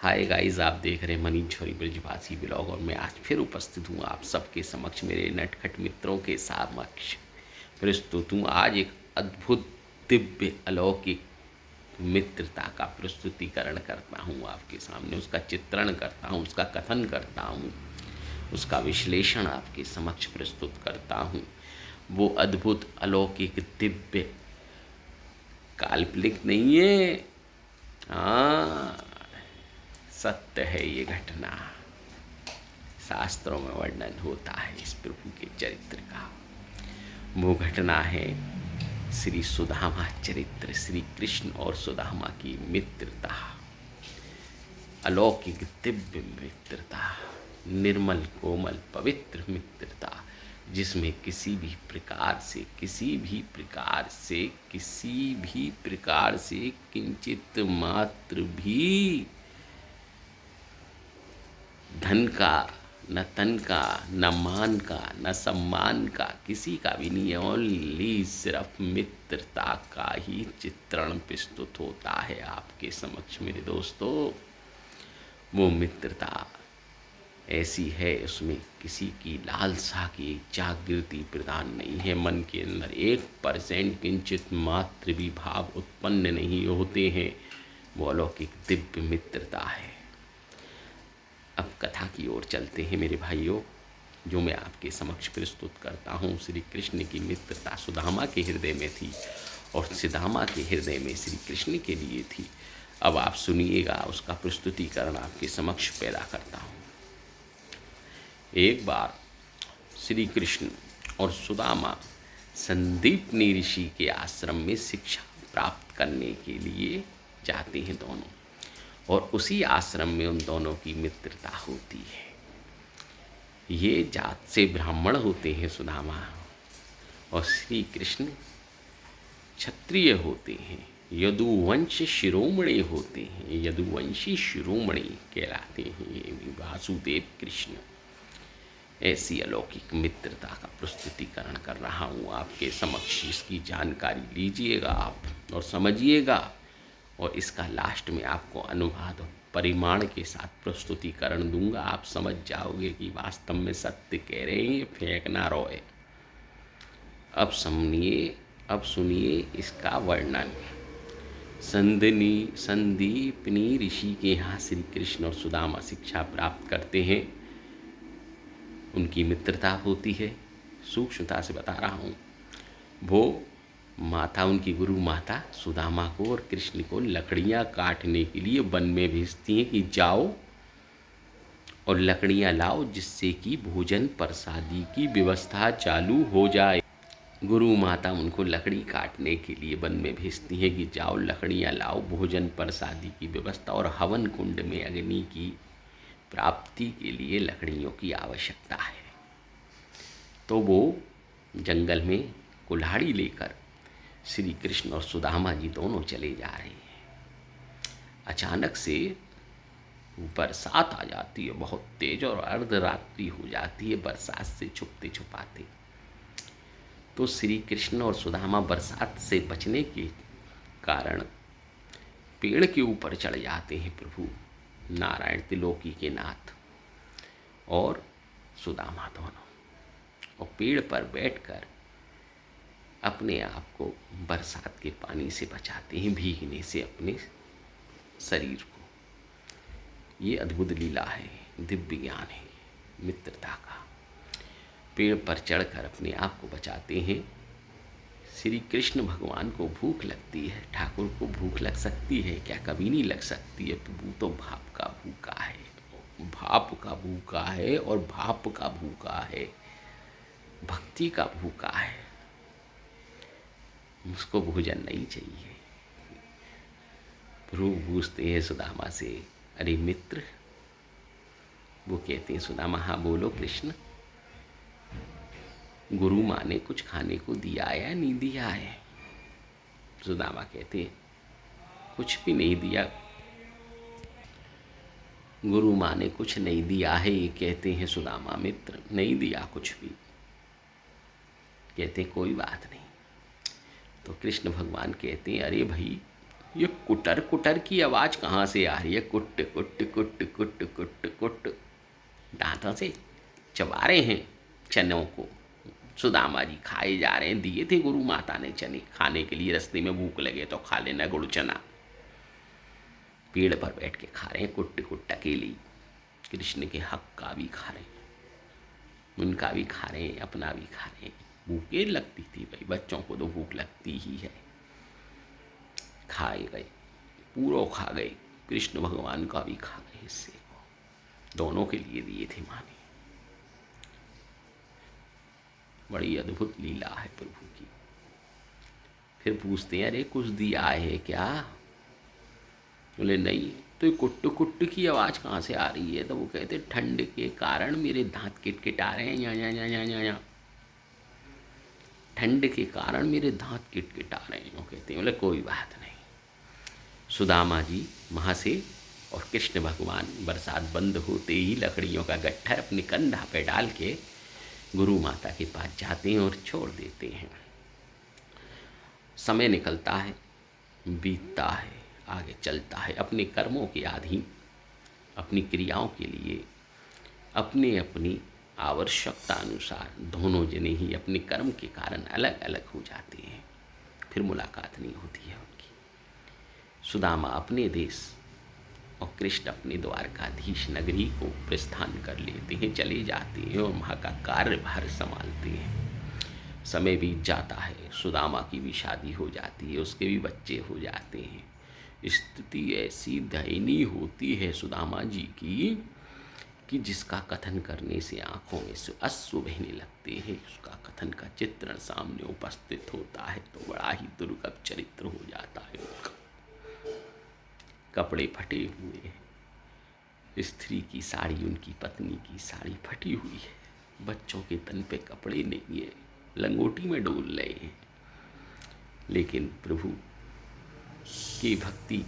Hi guys, आप देख रहे हैं मनीष छोरी ब्रिजवासी ब्लॉग और मैं आज फिर उपस्थित हूँ आप सबके समक्ष, मेरे नटखट मित्रों के समक्ष प्रस्तुत हूँ। आज एक अद्भुत दिव्य अलौकिक मित्रता का प्रस्तुतिकरण करता हूँ आपके सामने, उसका चित्रण करता हूँ, उसका कथन करता हूँ, उसका विश्लेषण आपके समक्ष प्रस्तुत करता हूँ। वो अद्भुत अलौकिक दिव्य काल्पनिक नहीं है, हाँ सत्य है ये घटना। शास्त्रों में वर्णन होता है इस प्रभु के चरित्र का। वो घटना है श्री सुदामा चरित्र, श्री कृष्ण और सुदामा की मित्रता, अलौकिक दिव्य मित्रता, निर्मल कोमल पवित्र मित्रता, जिसमें किसी भी प्रकार से किंचित मात्र भी धन का, न तन का, न मान का, न सम्मान का, किसी का भी नहीं है। ओनली सिर्फ मित्रता का ही चित्रण प्रस्तुत होता है आपके समक्ष मेरे दोस्तों। वो मित्रता ऐसी है, उसमें किसी की लालसा की जागृति प्रदान नहीं है। मन के अंदर 1% किंचित मात्र भी भाव उत्पन्न नहीं होते हैं। वो अलौकिक दिव्य मित्रता है। अब कथा की ओर चलते हैं मेरे भाइयों। जो मैं आपके समक्ष प्रस्तुत करता हूँ, श्री कृष्ण की मित्रता सुदामा के हृदय में थी और सुदामा के हृदय में श्री कृष्ण के लिए थी। अब आप सुनिएगा, उसका प्रस्तुतिकरण आपके समक्ष पैदा करता हूँ। एक बार श्री कृष्ण और सुदामा संदीपनी ऋषि के आश्रम में शिक्षा प्राप्त करने के लिए जाते हैं दोनों, और उसी आश्रम में उन दोनों की मित्रता होती है। ये जात से ब्राह्मण होते हैं सुदामा, और श्री कृष्ण क्षत्रिय होते हैं, यदुवंश शिरोमणि होते हैं, यदुवंशी शिरोमणि कहलाते हैं ये वासुदेव कृष्ण। ऐसी अलौकिक मित्रता का प्रस्तुतिकरण कर रहा हूँ आपके समक्ष। इसकी जानकारी लीजिएगा आप और समझिएगा, और इसका लास्ट में आपको अनुवाद और परिमाण के साथ प्रस्तुतिकरण दूंगा। आप समझ जाओगे कि वास्तव में सत्य कह रहे हैं, फेंक ना रोए। अब सुनिए इसका वर्णन। संदीपनी ऋषि के यहाँ श्री कृष्ण और सुदामा शिक्षा प्राप्त करते हैं, उनकी मित्रता होती है। सूक्ष्मता से बता रहा हूँ। वो माता, उनकी गुरु माता सुदामा को और कृष्ण को लकड़ियाँ काटने के लिए वन में भेजती हैं कि जाओ और लकड़ियाँ लाओ, जिससे कि भोजन प्रसादी की व्यवस्था चालू हो जाए। गुरु माता उनको लकड़ी काटने के लिए वन में भेजती हैं कि जाओ लकड़ियाँ लाओ, भोजन प्रसादी की व्यवस्था और हवन कुंड में अग्नि की प्राप्ति के लिए लकड़ियों की आवश्यकता है। तो वो जंगल में कुल्हाड़ी लेकर श्री कृष्ण और सुदामा जी दोनों चले जा रहे हैं। अचानक से बरसात आ जाती है, बहुत तेज, और अर्धरात्रि हो जाती है बरसात से छुपते छुपाते। तो श्री कृष्ण और सुदामा बरसात से बचने के कारण पेड़ के ऊपर चढ़ जाते हैं। प्रभु नारायण त्रिलोकी के नाथ और सुदामा दोनों, और पेड़ पर बैठकर अपने आप को बरसात के पानी से बचाते हैं, भीगने से अपने शरीर को। ये अद्भुत लीला है, दिव्य ज्ञान है मित्रता का। पेड़ पर चढ़कर अपने आप को बचाते हैं। श्री कृष्ण भगवान को भूख लगती है, ठाकुर को भूख लग सकती है क्या? कभी नहीं लग सकती है। प्रभु तो भाप का भूखा है, भाप का भूखा है और भाप का भूखा है, भक्ति का भूखा है। उसको भोजन नहीं चाहिए। प्रभु पूछते हैं सुदामा से, अरे मित्र। वो कहते हैं सुदामा, हाँ बोलो कृष्ण, गुरु माँ ने कुछ खाने को दिया या नहीं दिया है? सुदामा कहते हैं कुछ भी नहीं दिया, गुरु माँ ने कुछ नहीं दिया है। ये कहते हैं सुदामा मित्र, नहीं दिया कुछ भी। कहते हैं कोई बात नहीं। तो कृष्ण भगवान कहते हैं, अरे भाई ये कुटर कुटर की आवाज़ कहाँ से आ रही है? कुट कुट कुट कुट कुट कुट। दांतों से चबा रहे हैं चनों को। सुदामा जी खाए जा रहे हैं। दिए थे गुरु माता ने चने खाने के लिए, रास्ते में भूख लगे तो खा लेना गुड़ चना। पेड़ पर बैठ के खा रहे हैं कुट कुट अकेली। कृष्ण के हक का भी खा रहे हैं, उनका भी खा रहे हैं, अपना भी खा रहे हैं। भूखे लगती थी भाई, बच्चों को तो भूख लगती ही है। खाए गए, पूरा खा गए, कृष्ण भगवान का भी खा गए हिस्से को। दोनों के लिए दिए थे माँ ने। बड़ी अद्भुत लीला है प्रभु की। फिर पूछते हैं, अरे कुछ दिया है क्या? बोले नहीं। तो ये कुट्टू कुट्टू की आवाज़ कहाँ से आ रही है? तो वो कहते, ठंड के कारण मेरे दांत किटकिटा रहे हैं, या ठंड के कारण मेरे दांत किटकिटा रहे हैं। वो कहते हैं, बोले कोई बात नहीं। सुदामा जी वहाँ से और कृष्ण भगवान बरसात बंद होते ही लकड़ियों का गट्ठर अपने कंधा पे डाल के गुरु माता के पास जाते हैं और छोड़ देते हैं। समय निकलता है, बीतता है, आगे चलता है अपने कर्मों के अधीन, अपनी क्रियाओं के लिए अपने अपनी आवश्यकता अनुसार दोनों जने ही अपने कर्म के कारण अलग अलग हो जाते हैं। फिर मुलाकात नहीं होती है उनकी। सुदामा अपने देश और कृष्ण अपने द्वारकाधीश नगरी को प्रस्थान कर लेते हैं, चले जाते हैं और वहाँ का कार्यभार संभालते हैं। समय बीत जाता है, सुदामा की भी शादी हो जाती है, उसके भी बच्चे हो जाते हैं। स्थिति ऐसी दयनीय होती है सुदामा जी की कि जिसका कथन करने से आंखों में से अश्रु बहने लगते हैं। उसका कथन का चित्रण सामने उपस्थित होता है तो बड़ा ही दुर्गम चरित्र हो जाता है उनका। कपड़े फटे हुए हैं, स्त्री की साड़ी, उनकी पत्नी की साड़ी फटी हुई है, बच्चों के तन पे कपड़े नहीं है, लंगोटी में डोल रहे हैं। लेकिन प्रभु की भक्ति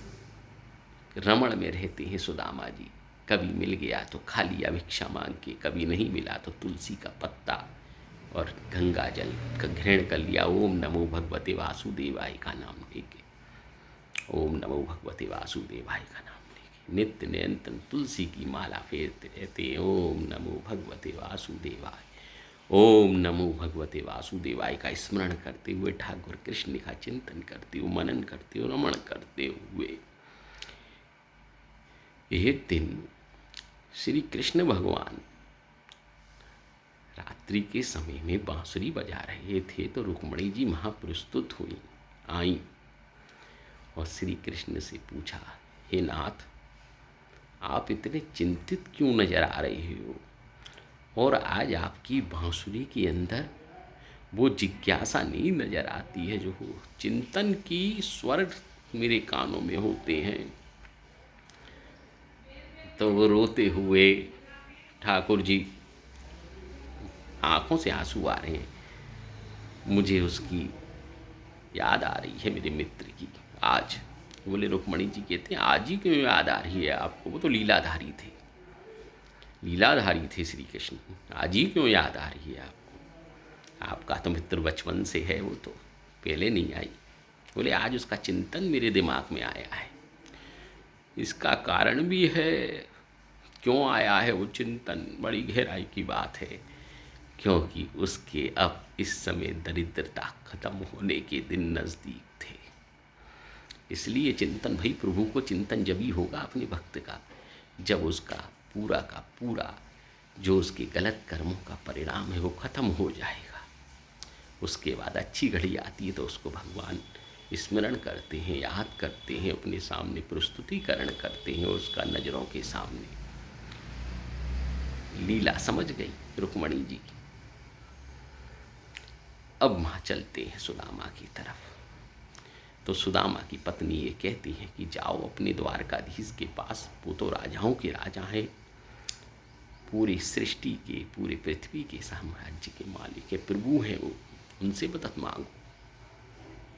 रमण में रहते हैं सुदामा जी। कभी मिल गया तो खा लिया भिक्षा मांग के, कभी नहीं मिला तो तुलसी का पत्ता और गंगा जल का ग्रहण कर लिया। ओम नमो भगवते वासुदेवाय का नाम लेके, ओम नमो भगवते वासुदेवाय का नाम लेके नित्य निरंतर तुलसी की माला फेरते रहते हैं। ओम नमो भगवते वासुदेवाय, ओम नमो भगवते वासुदेवाय का स्मरण करते हुए, ठाकुर कृष्ण का चिंतन करते हुए, मनन करते हुए, रमण करते हुए एक दिन श्री कृष्ण भगवान रात्रि के समय में बांसुरी बजा रहे थे तो रुक्मणी जी महाप्रस्तुत हुई, आई और श्री कृष्ण से पूछा, हे नाथ, आप इतने चिंतित क्यों नजर आ रहे हो? और आज आपकी बांसुरी के अंदर वो जिज्ञासा नहीं नजर आती है जो हो चिंतन की स्वर मेरे कानों में होते हैं। तो वो रोते हुए ठाकुर जी, आंखों से आंसू आ रहे हैं, मुझे उसकी याद आ रही है, मेरे मित्र की। आज बोले, रुक्मणी जी कहते हैं, आज ही क्यों याद आ रही है आपको? वो तो लीलाधारी थे, लीलाधारी थे श्री कृष्ण, आज ही क्यों याद आ रही है आपको? आपका तो मित्र बचपन से है, वो तो पहले नहीं आई। बोले, आज उसका चिंतन मेरे दिमाग में आया है। इसका कारण भी है, क्यों आया है वो चिंतन, बड़ी गहराई की बात है। क्योंकि उसके अब इस समय दरिद्रता खत्म होने के दिन नज़दीक थे, इसलिए चिंतन। भाई प्रभु को चिंतन जब ही होगा अपने भक्त का, जब उसका पूरा का पूरा जो उसके गलत कर्मों का परिणाम है वो खत्म हो जाएगा। उसके बाद अच्छी घड़ी आती है तो उसको भगवान स्मरण करते हैं, याद करते हैं, अपने सामने प्रस्तुतिकरण करते हैं उसका नज़रों के सामने। लीला समझ गई रुक्मणी जी। अब वहाँ चलते हैं सुदामा की तरफ। तो सुदामा की पत्नी ये कहती है कि जाओ अपने द्वारकाधीश के पास, वो तो राजाओं के राजा हैं, पूरी सृष्टि के, पूरे पृथ्वी के साम्राज्य के मालिक है, प्रभु हैं वो, उनसे मदद मांगो।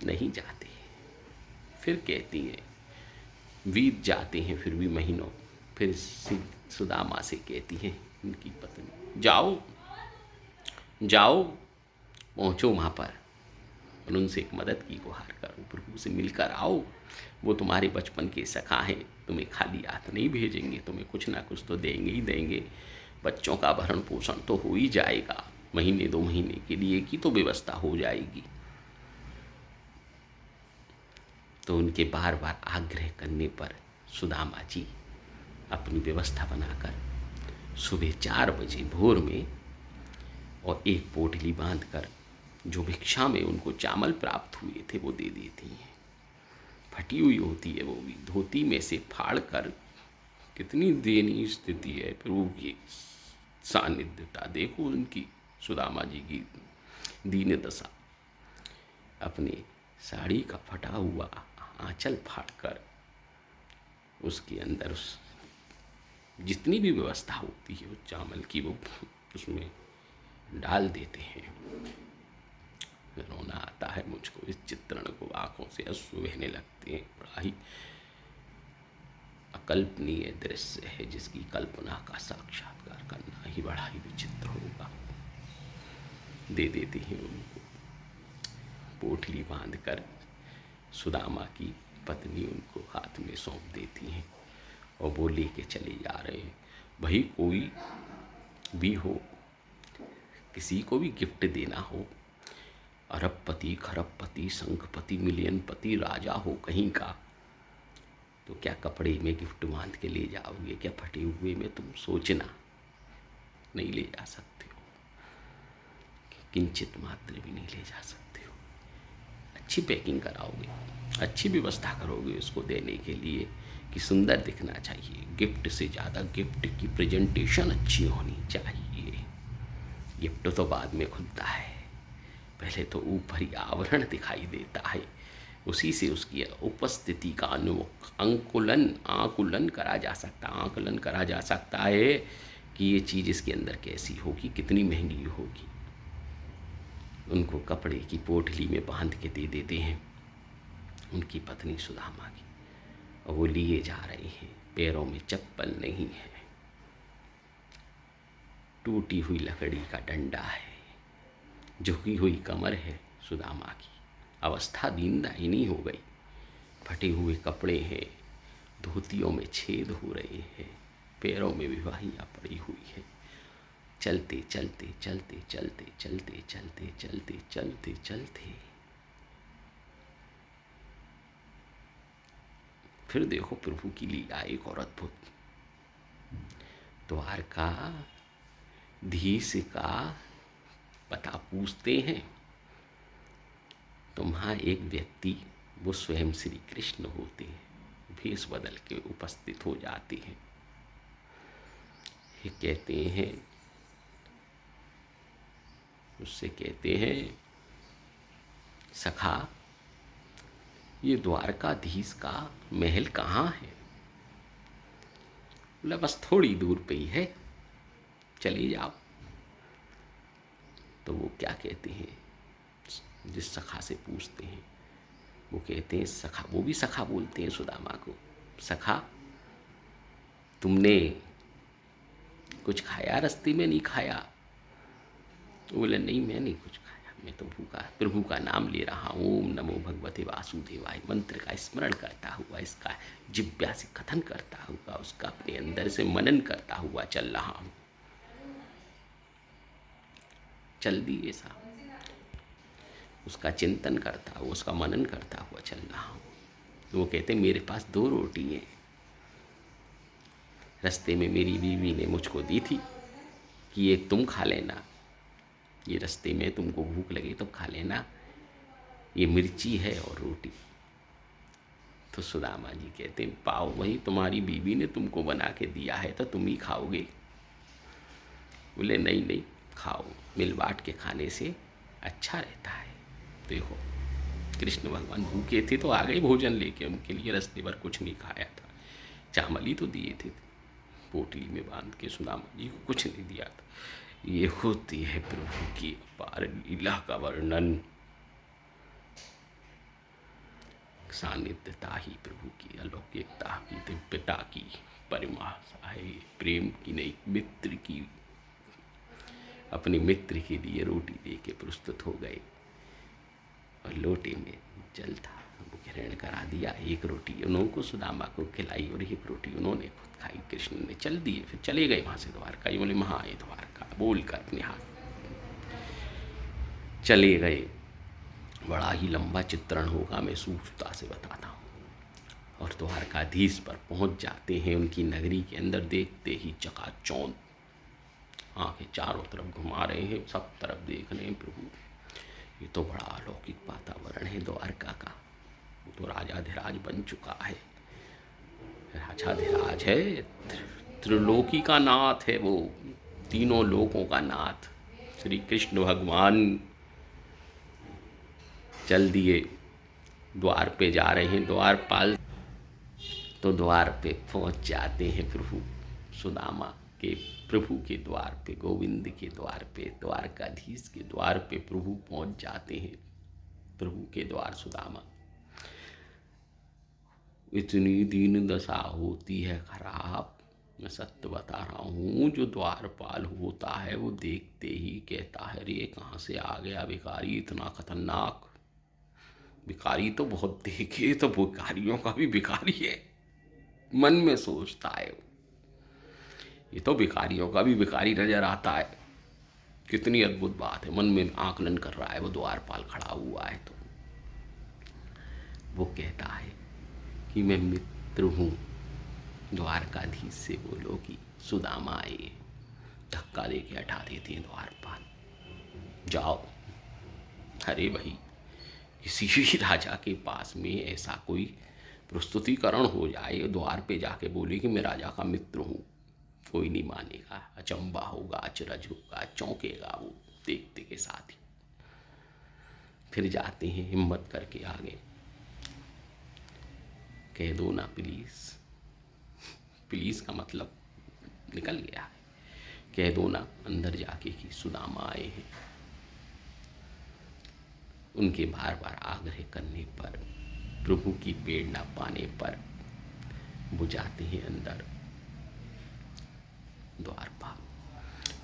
नहीं जाते। फिर कहती हैं, बीत जाते हैं फिर भी महीनों, फिर सुदामा से कहती हैं उनकी पत्नी, जाओ जाओ, पहुँचो वहाँ पर और उनसे एक मदद की गुहार करो, प्रभु से मिलकर आओ। वो तुम्हारे बचपन के सखा हैं, तुम्हें खाली हाथ नहीं भेजेंगे, तुम्हें कुछ ना कुछ तो देंगे ही देंगे। बच्चों का भरण पोषण तो हो ही जाएगा, महीने 2 महीने के लिए की तो व्यवस्था हो जाएगी। तो उनके बार बार आग्रह करने पर सुदामा जी अपनी व्यवस्था बनाकर सुबह 4 बजे भोर में और एक पोटली बांधकर जो भिक्षा में उनको चावल प्राप्त हुए थे वो दे देती हैं। फटी हुई होती है वो भी, धोती में से फाड़ कर। कितनी दयनीय स्थिति है, प्रभु की सानिध्यता देखो, उनकी सुदामा जी की दीन दशा। अपने साड़ी का फटा हुआ आंचल फाड़कर उसके अंदर उस जितनी भी व्यवस्था होती है उस चावल की वो उसमें डाल देते हैं। रोना आता है मुझको इस चित्रण को, आंखों से अश्रु बहने लगते हैं। बड़ा ही अकल्पनीय दृश्य है जिसकी कल्पना का साक्षात्कार करना ही बड़ा ही विचित्र होगा। दे देते हैं उनको, पोटली बांधकर सुदामा की पत्नी उनको हाथ में सौंप देती हैं और वो लेके चले जा रहे हैं। भाई कोई भी हो, किसी को भी गिफ्ट देना हो, अरबपति, खरबपति, संघपति, मिलियनपति, राजा हो कहीं का, तो क्या कपड़े में गिफ्ट बांध के ले जाओगे? क्या फटे हुए में? तुम सोचना, नहीं ले जा सकते हो, किंचित मात्र भी नहीं ले जा सकते हो। अच्छी पैकिंग कराओगे, अच्छी व्यवस्था करोगे उसको देने के लिए कि सुंदर दिखना चाहिए। गिफ्ट से ज़्यादा गिफ्ट की प्रेजेंटेशन अच्छी होनी चाहिए। गिफ्ट तो बाद में खुलता है, पहले तो ऊपरी आवरण दिखाई देता है, उसी से उसकी उपस्थिति का आंकुलन करा जा सकता है कि ये चीज़ इसके अंदर कैसी होगी, कितनी महंगी होगी। उनको कपड़े की पोटली में बांध के दे देते हैं उनकी पत्नी सुदामा की, और वो लिए जा रहे हैं। पैरों में चप्पल नहीं है, टूटी हुई लकड़ी का डंडा है, झुकी हुई कमर है सुदामा की, अवस्था दीनदायिनी हो गई। फटे हुए कपड़े हैं, धोतियों में छेद हो रहे हैं, पैरों में विवाहियाँ पड़ी हुई है। चलते चलते चलते चलते चलते चलते चलते चलते चलते फिर देखो प्रभु की लीला एक और अद्भुत। द्वारकाधीश का पता पूछते हैं तो वहाँ एक व्यक्ति, वो स्वयं श्री कृष्ण होते हैं, भेष बदल के उपस्थित हो जाते हैं। ये कहते हैं, उससे कहते हैं, सखा ये द्वारकाधीश का महल कहाँ है? बोला बस थोड़ी दूर पे ही है, चले जाओ। तो वो क्या कहते हैं, जिस सखा से पूछते हैं वो कहते हैं, सखा, वो भी सखा बोलते हैं सुदामा को, सखा तुमने कुछ खाया? रास्ते में नहीं खाया? तो बोले नहीं मैं नहीं कुछ खाया, मैं तो भूखा प्रभु का नाम ले रहा हूँ, ओम नमो भगवते वासुदेवाय मंत्र का स्मरण करता हुआ, इसका जिह्वा से कथन करता हुआ, उसका अपने अंदर से मनन करता हुआ चल रहा हूँ। चल दिए साहब, उसका चिंतन करता हुआ, उसका मनन करता हुआ चल रहा हूँ। तो वो कहते मेरे पास 2 रोटी हैं, रास्ते में मेरी बीवी ने मुझको दी थी कि ये तुम खा लेना, ये रास्ते में तुमको भूख लगे तो खा लेना, ये मिर्ची है और रोटी। तो सुदामा जी कहते हैं, पाओ वही तुम्हारी बीवी ने तुमको बना के दिया है तो तुम ही खाओगे? बोले नहीं नहीं खाओ, मिल बांट के खाने से अच्छा रहता है। देखो कृष्ण भगवान भूखे थे तो आ गए भोजन लेके, उनके लिए रास्ते भर कुछ नहीं खाया था, चावल ही तो दिए थे पोटली में बांध के, सुदामा जी को कुछ नहीं दिया था। ये होती है प्रभु की अपार लीला का वर्णन। सानिध्यता ही प्रभु की अलौकिकता की, दिव्यता की परिभाषा है। प्रेम की नहीं, मित्र की, अपने मित्र के लिए रोटी दे के प्रस्तुत हो गए। और लोटे में जल था, वो ग्रहण करा दिया। एक रोटी उनको सुदामा को खिलाई और एक रोटी उन्होंने खुद खाई। कृष्ण ने चल दिए, फिर चले गए वहाँ से द्वारका। ये बोले महा ये द्वारका बोल कर अपने हाथ चले गए। बड़ा ही लंबा चित्रण होगा, मैं सूक्ष्मता से बताता हूँ। और द्वारकाधीश पर पहुँच जाते हैं। उनकी नगरी के अंदर देखते ही चकाचौंध, आंखें चारों तरफ घुमा रहे हैं, सब तरफ देख रहे हैं प्रभु। ये तो बड़ा अलौकिक वातावरण है द्वारका का। वो तो राजाधिराज बन चुका है, राजाधिराज है, त्रिलोकी का नाथ है वो, तीनों लोकों का नाथ। श्री कृष्ण भगवान चल दिए, द्वार पे जा रहे हैं। द्वारपाल तो द्वार पे पहुंच जाते हैं प्रभु सुदामा के, प्रभु के द्वार पे, गोविंद के द्वार पे, द्वारकाधीश के द्वार पे प्रभु पहुंच जाते हैं। प्रभु के द्वार सुदामा, इतनी दीन दशा होती है खराब, मैं सत्य बता रहा हूँ। जो द्वारपाल होता है वो देखते ही कहता है रे कहाँ से आ गया भिखारी इतना खतरनाक। भिखारी तो बहुत देखे, तो भिखारियों का भी भिखारी है, मन में सोचता है। ये तो भिखारियों का भी भिखारी नजर आता है। कितनी अद्भुत बात है, मन में आकलन कर रहा है वो द्वारपाल खड़ा हुआ है। तो वो कहता है कि मैं मित्र हूँ। द्वारकाधीश से बोलो कि सुदामा आए। धक्का दे के हटा देते हैं द्वारपाल, जाओ। अरे भाई, किसी भी राजा के पास में ऐसा कोई प्रस्तुतिकरण हो जाए, द्वार पे जाके बोले कि मैं राजा का मित्र हूँ, कोई नहीं मानेगा, अचंबा होगा, अचरज होगा, चौंकेगा वो देखते के साथ ही। फिर जाते हैं हिम्मत करके आगे, कह दो ना प्लीज, प्लीज का मतलब निकल गया है, कह दो ना अंदर जाके कि सुदामा आए हैं। उनके बार बार आग्रह करने पर, प्रभु की प्रेरणा पाने पर वो जाते हैं अंदर द्वारपाल,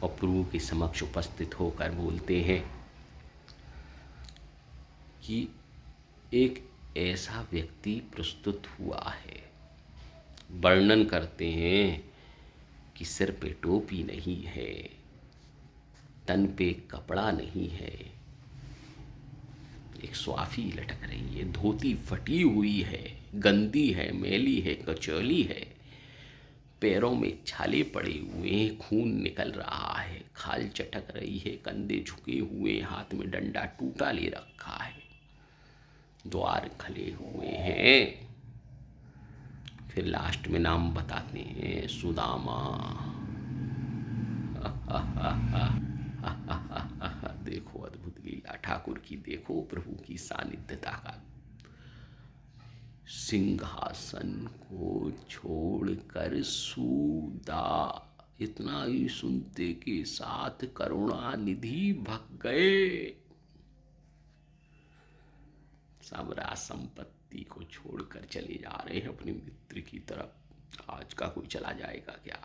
और प्रभु के समक्ष उपस्थित होकर बोलते हैं कि एक ऐसा व्यक्ति प्रस्तुत हुआ है। वर्णन करते हैं कि सिर पे टोपी नहीं है, तन पे कपड़ा नहीं है, एक स्वाफी लटक रही है, धोती फटी हुई है, गंदी है, मैली है, कचौली है, पैरों में छाले पड़े हुए हैं, खून निकल रहा है, खाल चटक रही है, कंधे झुके हुए, हाथ में डंडा टूटा ले रखा है, द्वार खले हुए हैं। फिर लास्ट में नाम बताते हैं सुदामा। देखो अद्भुत लीला ठाकुर की, देखो प्रभु की सानिध्यता का। सिंहासन को छोड़कर सूदा, इतना ही सुनते के साथ करुणानिधि भग गए। सब राज संपत्ति को छोड़कर चले जा रहे हैं अपने मित्र की तरफ। आज का कोई चला जाएगा क्या,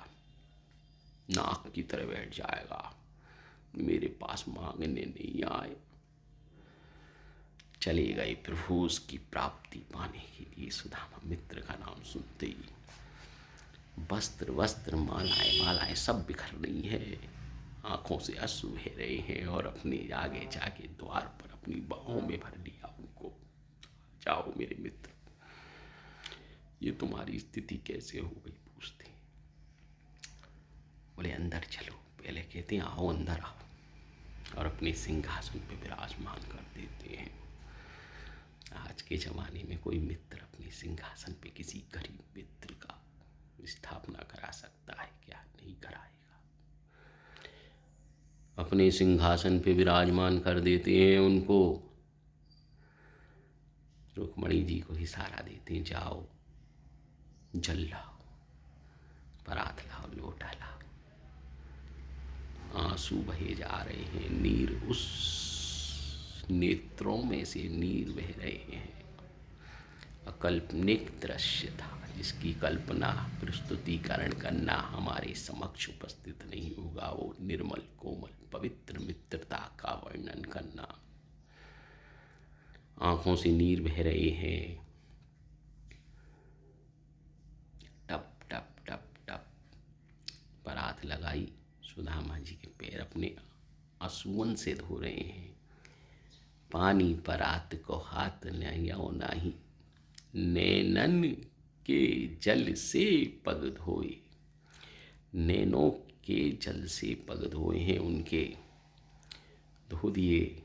नाक की तरह बैठ जाएगा, मेरे पास मांगने नहीं आए। चले गए प्रभु उसकी प्राप्ति पाने के लिए। सुदामा मित्र का नाम सुनते ही वस्त्र वस्त्र, मालाएं मालाएं सब बिखर रही है, आंखों से आंसू बह रहे हैं, और अपने आगे जाके द्वार पर अपनी बाहों में भर लिया उनको। जाओ मेरे मित्र, ये तुम्हारी स्थिति कैसे हो गई पूछते। बोले अंदर चलो, पहले कहते हैं आओ अंदर आओ, और अपने सिंहासन पे विराजमान कर देते हैं। आज के ज़माने में कोई मित्र अपने सिंहासन पे किसी गरीब मित्र का स्थापना करा सकता है क्या? नहीं कराएगा। अपने सिंहासन पे विराजमान कर देते हैं उनको। रुक्मणी जी को इशारा देते हैं, जाओ जल लाओ, परात लाओ, लोटा लाओ। आंसू बहे जा रहे हैं, नीर उस नेत्रों में से नीर बह रहे हैं। अकल्पनिक दृश्य था, जिसकी कल्पना प्रस्तुतिकरण करना हमारे समक्ष उपस्थित नहीं होगा। वो निर्मल कोमल पवित्र मित्रता का वर्णन करना आंखों से नीर बह रहे हैं। टप टप टप टप परात लगाई, सुदामा जी के पैर अपने आंसुओं से धो रहे हैं। पानी परात को हाथ नयो नाही, नैनन के जल से पग धोए। नैनों के जल से पग धोए हैं उनके, धो दिए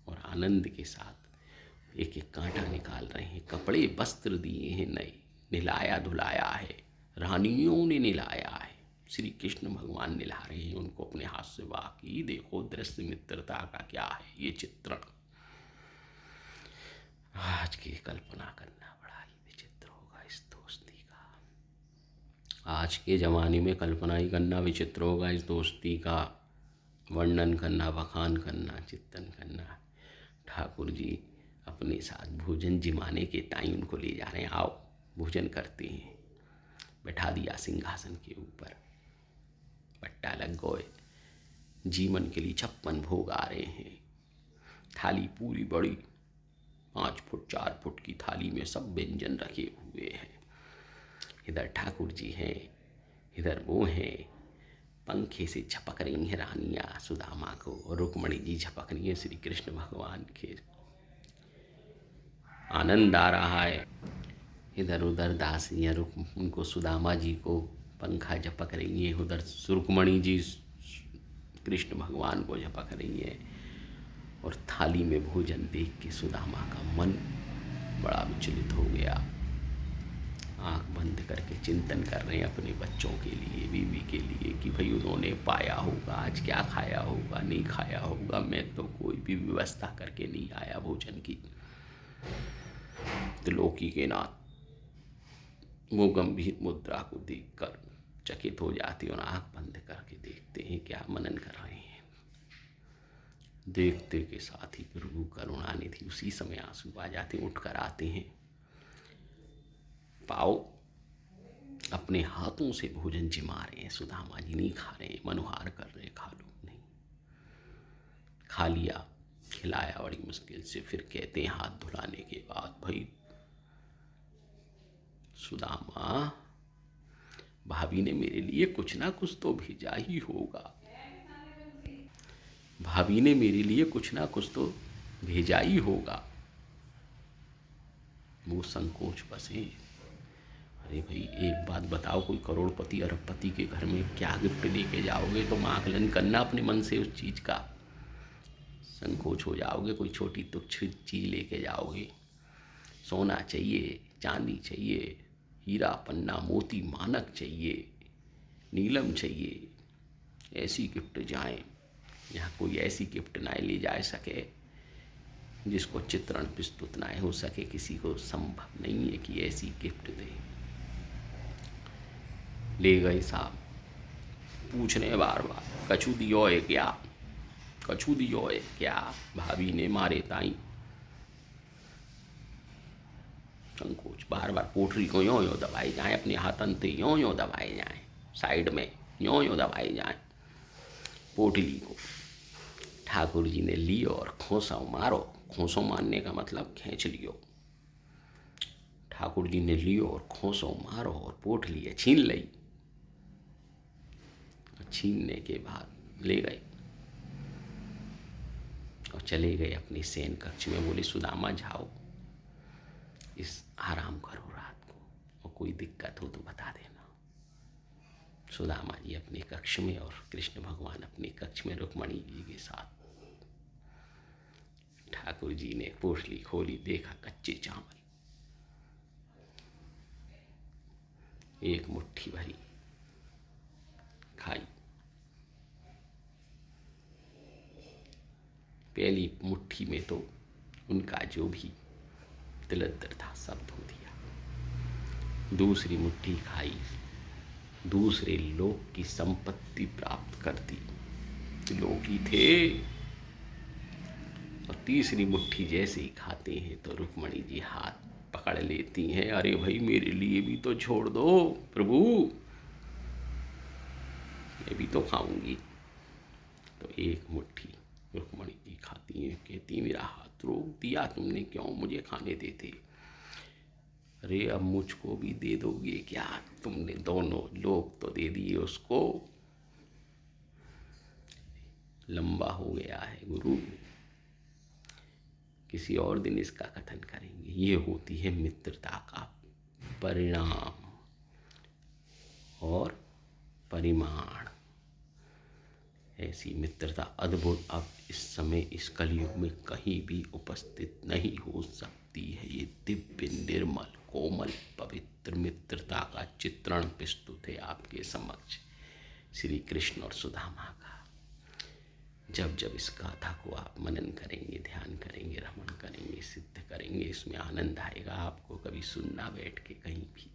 और आनंद के साथ एक एक कांटा निकाल रहे हैं। कपड़े वस्त्र दिए हैं नए, निलाया धुलाया है, रानियों ने निलाया है। श्री कृष्ण भगवान निला रहे हैं उनको अपने हाथ से। वाकई देखो दृश्य मित्रता का क्या है ये चित्रण। आज की कल्पना करना बड़ा ही विचित्र होगा इस दोस्ती का। आज के ज़माने में कल्पना ही करना विचित्र होगा इस दोस्ती का। वर्णन करना, बखान करना, चिंतन करना। ठाकुर जी अपने साथ भोजन जिमाने के टाइम उनको ले जा रहे हैं। आओ भोजन करते हैं। बैठा दिया सिंहासन के ऊपर, पट्टा लग गए। जीवन के लिए 56 भोग आ रहे हैं। थाली पूरी बड़ी 5 फुट 4 फुट की थाली में सब व्यंजन रखे हुए हैं। इधर ठाकुर जी हैं, इधर वो हैं। पंखे से झपक रही हैं रानियाँ सुदामा को, और रुक्मणी जी झपक रही हैं श्री कृष्ण भगवान के। आनंद आ रहा है। इधर उधर दासियाँ उनको सुदामा जी को पंखा झपक रही हैं, उधर रुक्मणी जी कृष्ण भगवान को झपक रही हैं। और थाली में भोजन देख के सुदामा का मन बड़ा विचलित हो गया। आंख बंद करके चिंतन कर रहे हैं अपने बच्चों के लिए, बीवी के लिए, कि भाई उन्होंने पाया होगा आज, क्या खाया होगा, नहीं खाया होगा। मैं तो कोई भी व्यवस्था करके नहीं आया भोजन की। त्रिलोकी के नाथ वो गंभीर मुद्रा को देखकर चकित हो जाते और आंख बंद करके देखते हैं क्या मनन कर रहे हैं। देखते के साथ ही प्रभु करुणानिधि उसी समय आंसू आ जाते, उठ कर आते हैं। पाओ अपने हाथों से भोजन जिमा रहे हैं। सुदामा जी नहीं खा रहे हैं, मनुहार कर रहे हैं, खा लो। नहीं खा लिया, खिलाया बड़ी मुश्किल से। फिर कहते हैं हाथ धुलाने के बाद, भाई सुदामा भाभी ने मेरे लिए कुछ ना कुछ तो भेजा ही होगा। भाभी ने मेरे लिए कुछ ना कुछ तो भेजा ही होगा। वो संकोच बसे। अरे भाई एक बात बताओ, कोई करोड़पति अरबपति के घर में क्या गिफ्ट लेके जाओगे? तुम आकलन करना अपने मन से उस चीज़ का। संकोच हो जाओगे। कोई छोटी तुच्छ चीज़ लेके जाओगे। सोना चाहिए, चांदी चाहिए, हीरा पन्ना मोती मानक चाहिए, नीलम चाहिए। ऐसी गिफ्ट जाएं यहाँ कोई ऐसी गिफ्ट ना ले जा सके जिसको चित्रण प्रस्तुत ना हो सके। किसी को संभव नहीं है कि ऐसी गिफ्ट दे। ले गए साहब, पूछने बार बार, कछु दियो है क्या, कछु दियो है क्या? भाभी ने मारे ताई संकोच। बार बार पोटरी को यों यों दबाई जाए, अपने हाथन से यों यों दबाए जाए, साइड में यों यों दबाई जाए पोटली को। ठाकुर जी ने लियो और खोसा मारो। खोसों मारने का मतलब खींच लियो। ठाकुर जी ने लियो और खोसों मारो और पोटली छीन ली। छीनने के बाद ले गए और चले गए अपने शयन कक्ष में। बोले सुदामा जाओ, इस आराम करो रात को, और कोई दिक्कत हो तो बता देना। सुदामा जी अपने कक्ष में और कृष्ण भगवान अपने कक्ष में रुक्मणी जी के साथ। ठाकुर जी ने पोटली खोली, देखा कच्चे चावल, एक मुट्ठी भरी खाई। पहली मुट्ठी में तो उनका जो भी तिलद्दर था सब धो दिया। दूसरी मुट्ठी खाई, दूसरे लोक की संपत्ति प्राप्त कर दी, लोकी थे। और तीसरी मुट्ठी जैसे ही खाते हैं तो रुक्मणी जी हाथ पकड़ लेती हैं। अरे भाई मेरे लिए भी तो छोड़ दो प्रभु, मैं भी तो खाऊंगी। तो एक मुट्ठी रुक्मणी जी खाती हैं, कहती मेरा हाथ रोक दिया तुमने, क्यों मुझे खाने देते। अरे अब मुझको भी दे दोगे क्या, तुमने दोनों लोग तो दे दिए उसको। लंबा हो गया है गुरु, किसी और दिन इसका कथन करेंगे। ये होती है मित्रता का परिणाम और परिमाण। ऐसी मित्रता अद्भुत अब इस समय इस कलयुग में कहीं भी उपस्थित नहीं हो सकती है। ये दिव्य निर्मल कोमल पवित्र मित्रता का चित्रण प्रस्तुत है आपके समक्ष श्री कृष्ण और सुदामा का। जब जब इस गाथा को आप मनन करेंगे, ध्यान करेंगे, रमण करेंगे, सिद्ध करेंगे, इसमें आनंद आएगा आपको। कभी सुनना बैठ के कहीं भी।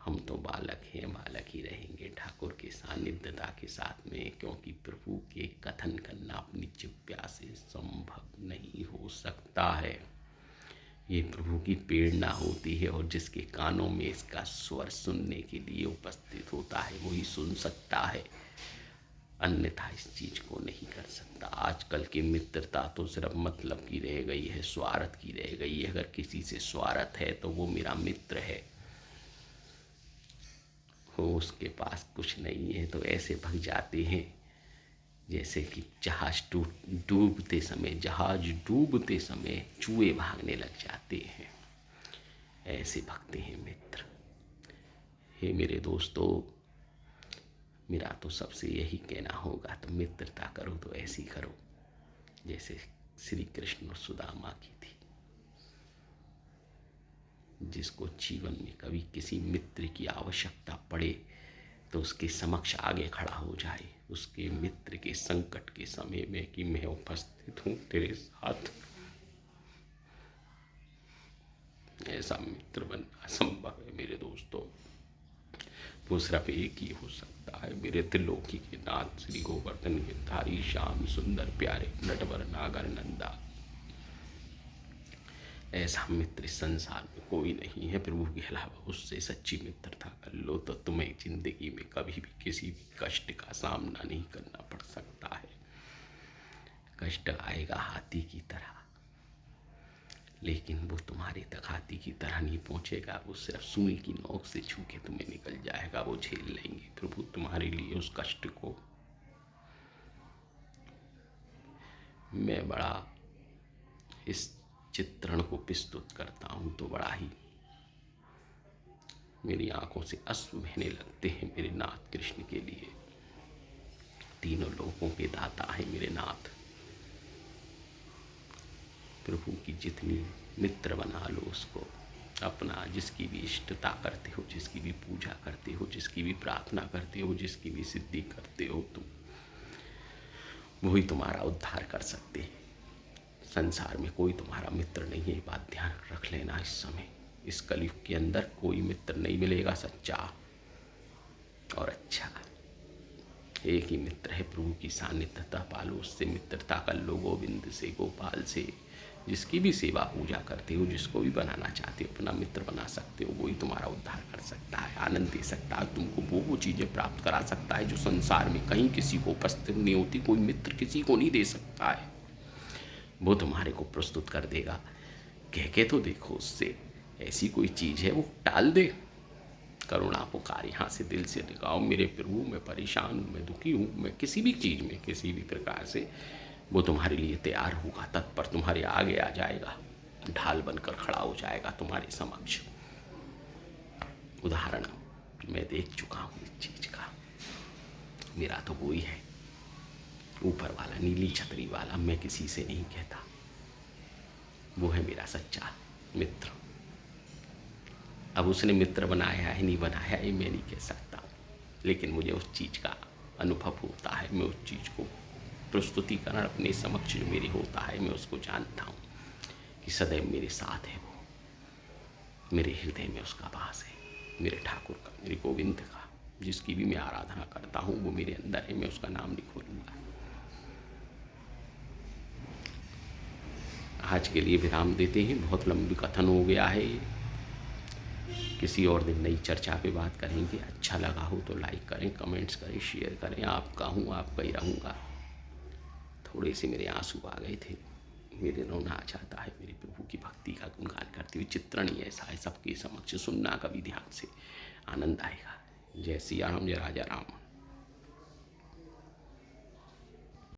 हम तो बालक हैं, बालक ही रहेंगे ठाकुर के सानिध्यता के साथ में, क्योंकि प्रभु के कथन करना अपनी जिह्वा से संभव नहीं हो सकता है। ये प्रभु की प्रेरणा होती है, और जिसके कानों में इसका स्वर सुनने के लिए उपस्थित होता है वही सुन सकता है, अन्यथा इस चीज को नहीं कर सकता। आजकल की मित्रता तो सिर्फ मतलब की रह गई है, स्वार्थ की रह गई है। अगर किसी से स्वार्थ है तो वो मेरा मित्र है, हो उसके पास कुछ नहीं है तो ऐसे भग जाते हैं जैसे कि जहाज डूबते समय चूहे भागने लग जाते हैं, ऐसे भगते हैं मित्र। हे मेरे दोस्तों, मेरा तो सबसे यही कहना होगा, तो मित्रता करो तो ऐसी करो जैसे श्री कृष्ण और सुदामा की थी। जिसको जीवन में कभी किसी मित्र की आवश्यकता पड़े तो उसके समक्ष आगे खड़ा हो जाए, उसके मित्र के संकट के समय में कि मैं उपस्थित हूँ तेरे साथ। ऐसा मित्र बनना असंभव है मेरे दोस्तों। वो सिर्फ एक ही हो सकता है, मेरे त्रिलोकी के नाथ श्री गोवर्धन गिरधारी श्याम सुंदर प्यारे नटवर नागर नंदा। ऐसा मित्र संसार में कोई नहीं है प्रभु के अलावा। उससे सच्ची मित्रता कर लो तो तुम्हें जिंदगी में कभी भी किसी भी कष्ट का सामना नहीं करना पड़ सकता है। कष्ट आएगा हाथी की तरह, लेकिन वो तुम्हारे तक हाथी की तरह नहीं पहुंचेगा, वो सिर्फ सुई की नोक से छू के तुम्हें निकल जाएगा। वो झेल लेंगे प्रभु तुम्हारे लिए उस कष्ट को। मैं बड़ा इस चित्रण को प्रस्तुत करता हूँ तो बड़ा ही मेरी आंखों से अश्रु बहने लगते हैं मेरे नाथ कृष्ण के लिए। तीनों लोगों के दाता है मेरे नाथ। प्रभु की जितनी मित्र बना लो उसको अपना, जिसकी भी इष्टता करते हो, जिसकी भी पूजा करते हो, जिसकी भी प्रार्थना करते हो, जिसकी भी सिद्धि करते हो तुम, वही तुम्हारा उद्धार कर सकते हैं। संसार में कोई तुम्हारा मित्र नहीं है, बात ध्यान रख लेना। इस समय इस कलयुग के अंदर कोई मित्र नहीं मिलेगा सच्चा और अच्छा। एक ही मित्र है, प्रभु की सानिध्यता पालो, उससे मित्रता कर लो। गोविंद से, गोपाल से, जिसकी भी सेवा पूजा करते हो, जिसको भी बनाना चाहते हो अपना मित्र बना सकते हो। वही तुम्हारा उद्धार कर सकता है, आनंद दे सकता है, तुमको वो चीज़ें प्राप्त करा सकता है जो संसार में कहीं किसी को उपस्थित नहीं होती। कोई मित्र किसी को नहीं दे सकता है, वो तुम्हारे को प्रस्तुत कर देगा। कह के तो देखो उससे, ऐसी कोई चीज़ है वो टाल दे। करुणा पुकार यहाँ से दिल से दिखाओ, मेरे प्रभु मैं परेशान हूँ, मैं दुखी हूँ, मैं किसी भी चीज़ में किसी भी प्रकार से, वो तुम्हारे लिए तैयार होगा, तत्पर तुम्हारे आगे आ जाएगा, ढाल बनकर खड़ा हो जाएगा तुम्हारे समक्ष। उदाहरण मैं देख चुका हूँ इस चीज़ का। मेरा तो वही है ऊपर वाला, नीली छतरी वाला, मैं किसी से नहीं कहता। वो है मेरा सच्चा मित्र। अब उसने मित्र बनाया है नहीं बनाया है मैं नहीं कह सकता, लेकिन मुझे उस चीज़ का अनुभव होता है। मैं उस चीज़ को प्रस्तुतिकरण अपने समक्ष जो मेरी होता है, मैं उसको जानता हूँ कि सदैव मेरे साथ है वो, मेरे हृदय में उसका वास है, मेरे ठाकुर का, मेरे गोविंद का। जिसकी भी मैं आराधना करता हूँ वो मेरे अंदर है, मैं उसका नाम नहीं खोलूँगा। आज के लिए विराम देते हैं, बहुत लंबी कथन हो गया है। किसी और दिन नई चर्चा पे बात करेंगे। अच्छा लगा हो तो लाइक करें, कमेंट्स करें, शेयर करें। आपका हूँ, आपका ही रहूँगा। थोड़े से मेरे आंसू आ गए थे, मेरे रोना आ जाता है मेरे प्रभु की भक्ति का गुणगान करते हुए। चित्रण ही ऐसा है, सबके समक्ष सुनना कभी ध्यान से, आनंद आएगा। जय सिया राम, जय राजा राम।